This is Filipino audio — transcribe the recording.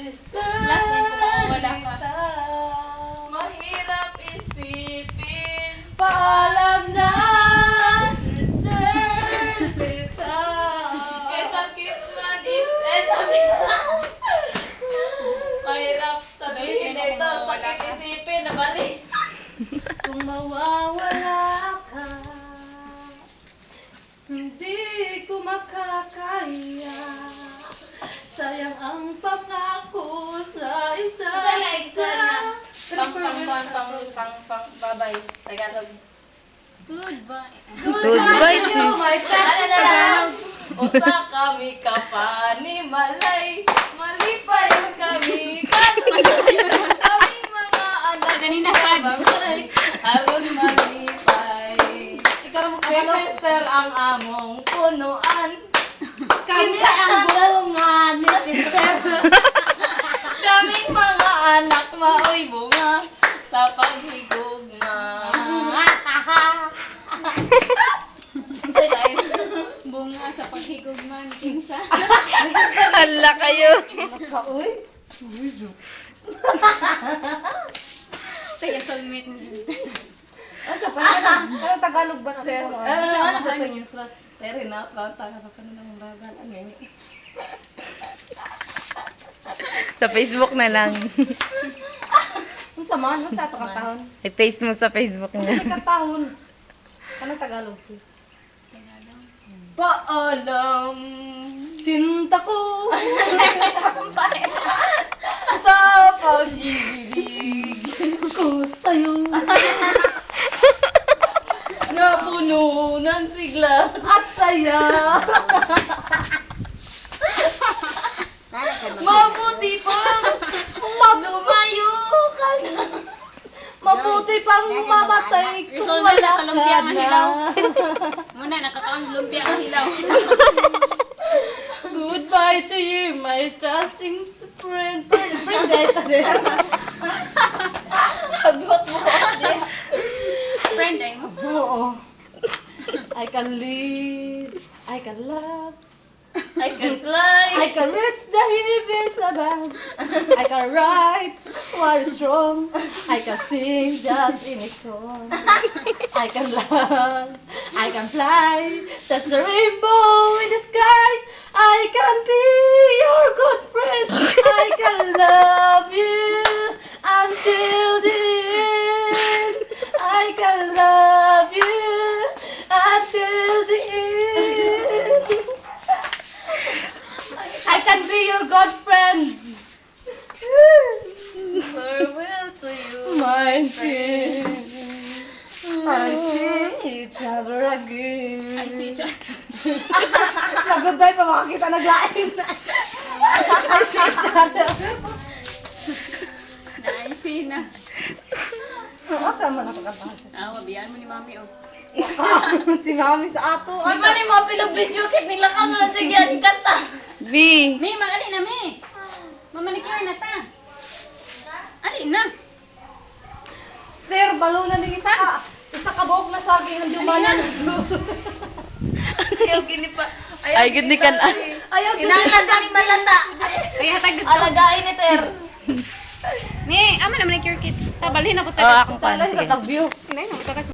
Sister Last name ko mawawala ka. Lita. Mahirap isipin. Paalam na, Sister Lita. Sakit man is sakit. Mahirap sabihin ito. Sakit isipin na balik. Kung mawawala ka, hindi ko makakaya. Sayang ang pangako sa isa't isa. Babay. Tagalog. Goodbye. Goodbye, to you, my Tagalog. Usa kami kapanimalay. Malipayon kami. Kapalayon kami mga anak. Ganina pa. Aron malipay. Sister ang among punuan. Kami ang bunga ni Sister. Kaming mga anak maoy bunga sa paghigugma. Bunga sa paghigugma ni Kinsa. Hala kayo. Nakauy. Tayo soulmate ni sister. Ano sa Ano Tagalog ba natin? Ano sa ito yung sulat? Tere na, planta ka sa sunod ng bagal. Ano yun? Sa Facebook na lang. Ang samahan mo sa ito katahon. I-paste mo sa Facebook Ano niya. katahon? Anong Tagalog? Paalam. Sinta ko Sa pag-ibig ko sa'yo na puno ng sigla. at saya. Mabuti pang lumayo ka na. Mabuti pang mamatay kung wala ka na. Muna, nakakaang lumpia ang hilaw. Goodbye to you, my trusting friend. Friend, dito din. Pagbuot mo ko kasi. Friend ay mo. Oo. I can live, I can love, I can fly. I can reach the heavens above. I can write what is wrong. I can sing just in a song. I can dance, I can fly. That's the rainbow in the skies. I can be your good friend. I can love you until the end. I can love you until the end. I can be your good friend. Farewell to you. My friend. I see each other again. I see Jack. Nag-goodbye pa makakita nag-live. I see each other. Na-see na. Saan mo nakakabasa? Wabiyan mo ni Mami, oh. Si Mami sa ato. Di ba ni mga pilog-video kit nila ka nga sa yan kanta? B. May magali na, may. Mamanikure na ta. Ali na. Ter, balo na ni isa. Isa ka buhok na saging ng dumanan. Ayaw gini pa. Ay, gini ka na. Ayaw, Inangkanta ni Malanda. Ay, hatag dito. Alagain ni Ter. Ni, ama na manicure kit. Tabalhin ako Oo, taga. akong pan. Tala sa Sige. tagview. Hindi, naman taga.